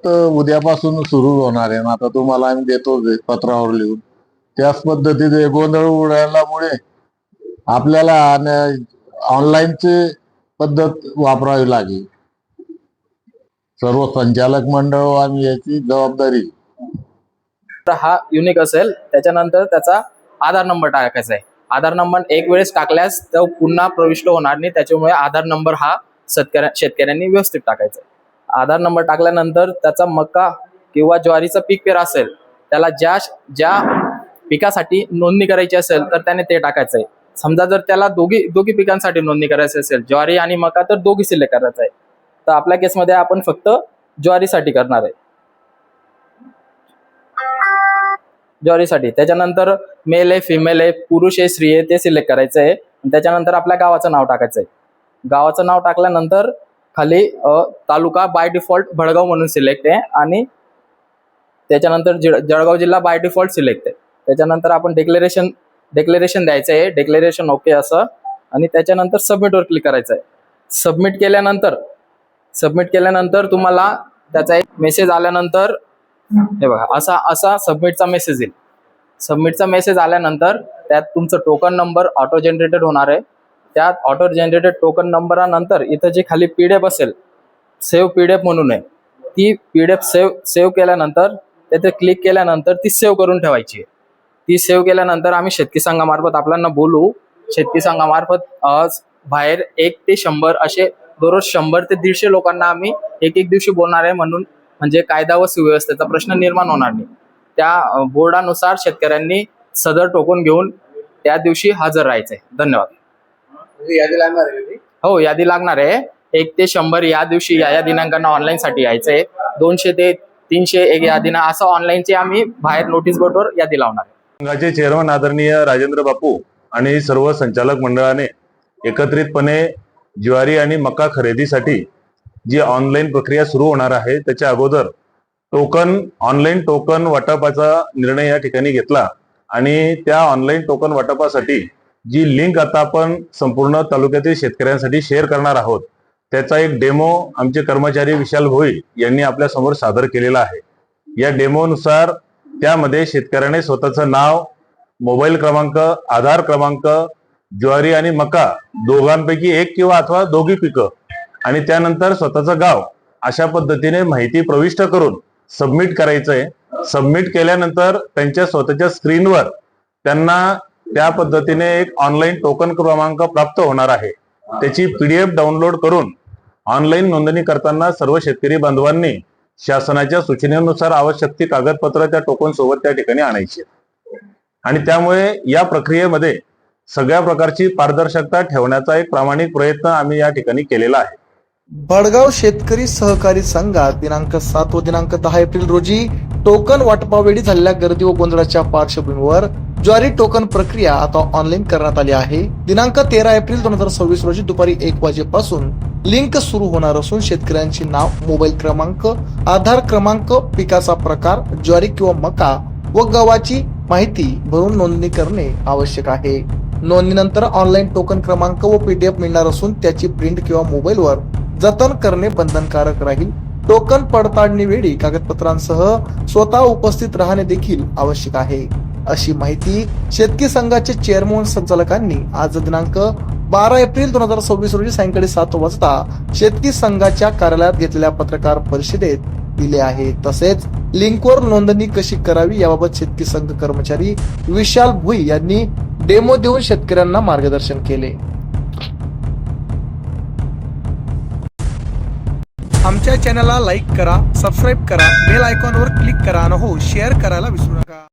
पद्धत उद्यापासून सुरू होणार आहे ना. आता तुम्हाला आम्ही देतो पत्रावर लिहून, त्याच पद्धतीने गोंधळ उडाल्यामुळे आपल्याला ऑनलाईनची पद्धत वापरावी लागेल. सर्व संचालक मंडळ आणि याची जबाबदारी. तर हा युनिक असेल, त्याच्यानंतर त्याचा आधार नंबर टाकायचा आहे. आधार नंबर एक वेळेस टाकल्यास तो पुन्हा प्रविष्ट होणार नाही, त्याच्यामुळे आधार नंबर हा शेतकऱ्यांनी व्यवस्थित टाकायचा आहे. आधार नंबर टाकल्यानंतर त्याचा मका किंवा ज्वारीचं पीक पेर असेल, त्याला ज्या पिकासाठी नोंदणी करायची असेल तर त्याने ते टाकायचं आहे. समजा जर त्याला दोघी पिकांसाठी नोंदणी करायची असेल, ज्वारी आणि मका, तर दोघी सिलेक्ट करायचं आहे. तर आपल्या केसमध्ये आपण फक्त ज्वारीसाठी करणार आहे. ज्वारीसाठी त्याच्यानंतर मेल आहे, फिमेल आहे, पुरुष आहे, स्त्री आहे, ते सिलेक्ट करायचं आहे. त्याच्यानंतर आपल्या गावाचं नाव टाकायचं आहे. गावाचं नाव टाकल्यानंतर खाली तालुका बाय डिफॉल्ट भडगाव म्हणून सिलेक्ट आहे आणि त्याच्यानंतर जळगाव जिल्हा बाय डिफॉल्ट सिलेक्ट आहे. त्याच्यानंतर आपण डिक्लेरेशन द्यायचं आहे. डिक्लेरेशन ओके असं, आणि त्याच्यानंतर सबमिटवर क्लिक करायचं आहे. सबमिट केल्यानंतर तुम्हाला त्याचा एक मेसेज आल्यानंतर हे बघा असा सबमिटचा मेसेज येईल. सबमिटचा मेसेज आल्यानंतर त्यात तुमचं टोकन नंबर ऑटो जनरेटेड होणार आहे. त्यात ऑटो जनरेटेड टोकन नंबरानंतर इथं जी खाली पीडीएफ असेल, सेव्ह पीडीएफ म्हणून आहे, ती पीडीएफ सेव्ह केल्यानंतर त्याचे क्लिक केल्यानंतर ती सेव्ह करून ठेवायची आहे. ती सेव्ह केल्यानंतर आम्ही शेतकी संघामार्फत आपल्याला बोलू. शेतकी संघामार्फत बाहेर 1 ते 100 असे दररोज 100 ते 150 लोकांना आम्ही एक दिवशी बोलणार आहे, म्हणजे कायदा व सुव्यवस्थेचा प्रश्न निर्माण होणार नाही. त्या बोर्डानुसार शेतकऱ्यांनी सदर टोकन घेऊन त्या दिवशी हजर राहायचंय. धन्यवाद. यादी लागणार आहे? हो, यादी लागणार आहे. 1 ते 100 या दिवशी या दिनांकांना ऑनलाईन साठी यायचंय. 200 ते 300 एक या दिना असं ऑनलाईनचे आम्ही बाहेर नोटीस बोर्डवर यादी लावणार आहे. संघाचे चेअरमन आदरणीय राजेंद्र बापू आणि सर्व संचालक मंडळाने एकत्रितपणे ज्वारी आणि मका खरेदीसाठी जी ऑनलाईन प्रक्रिया सुरू होणार आहे, त्याच्या अगोदर ऑनलाईन टोकन वाटपाचा निर्णय या ठिकाणी घेतला. आणि त्या ऑनलाईन टोकन वाटपासाठी जी लिंक आता आपण संपूर्ण तालुक्यातील शेतकऱ्यांसाठी शेअर करणार आहोत, त्याचा एक डेमो आमचे कर्मचारी विशाल भोई यांनी आपल्या समोर सादर केलेला आहे. या डेमोनुसार त्यामध्ये शेतकऱ्याने स्वतःचं नाव, मोबाईल क्रमांक, आधार क्रमांक, ज्वारी आणि मका दोघांपैकी एक किंवा अथवा दोघी पिकं आणि त्यानंतर स्वतःचं गाव अशा पद्धतीने माहिती प्रविष्ट करून सबमिट करायचंय. सबमिट केल्यानंतर त्यांच्या स्वतःच्या स्क्रीनवर त्यांना त्या पद्धतीने एक ऑनलाईन टोकन क्रमांक प्राप्त होणार आहे. त्याची पीडीएफ डाउनलोड करून ऑनलाईन नोंदणी करताना सर्व शेतकरी बांधवांनी शासनाच्या सूचनेनुसार आवश्यक ती कागदपत्र त्या टोकन सोबत त्या ठिकाणी आणायची. आणि त्यामुळे या प्रक्रियेमध्ये सगळ्या प्रकारची पारदर्शकता ठेवण्याचा एक प्रामाणिक प्रयत्न आम्ही या ठिकाणी केलेला आहे. भडगाव शेतकरी सहकारी संघात दिनांक 7 व दिनांक 10 एप्रिल रोजी टोकन वाटपावेळी झालेल्या गर्दी व गोंधळाच्या पार्श्वभूमीवर ज्वारी टोकन प्रक्रिया आता ऑनलाईन करण्यात आली आहे. दिनांक 13 एप्रिल 2026 रोजी दुपारी 1 वाजेपासून लिंक सुरू होणार असून शेतकऱ्यांचे नाव, मोबाईल क्रमांक, आधार क्रमांक, पिकाचा प्रकार, ज्वारी किंवा मका व गव्हाची माहिती भरून नोंदणी करणे आवश्यक आहे. नोंदणीनंतर ऑनलाईन टोकन क्रमांक व पीडीएफ मिळणार असून त्याची प्रिंट किंवा मोबाईलवर जतन करणे बंधनकारक राहील. टोकन पडताळणी वेळी कागदपत्रांसह स्वतः उपस्थित राहणे देखील आवश्यक आहे, अशी माहिती शेतकी संघाचे चेअरमन संचालकांनी आज दिनांक 12 एप्रिल 2026 रोजी सायंकाळी 7 वाजता शेतकी संघाच्या कार्यालयात घेतलेल्या पत्रकार परिषदेत दिले आहे. तसेच लिंकवर नोंदणी कशी करावी याबाबत शेतकी संघ कर्मचारी विशाल भुई यांनी डेमो देऊन शेतकऱ्यांना मार्गदर्शन केले. आमच्या चॅनलला लाईक करा, सबस्क्राईब करा, बेल आयकॉनवर क्लिक करा आणि हो शेअर करायला विसरू नका.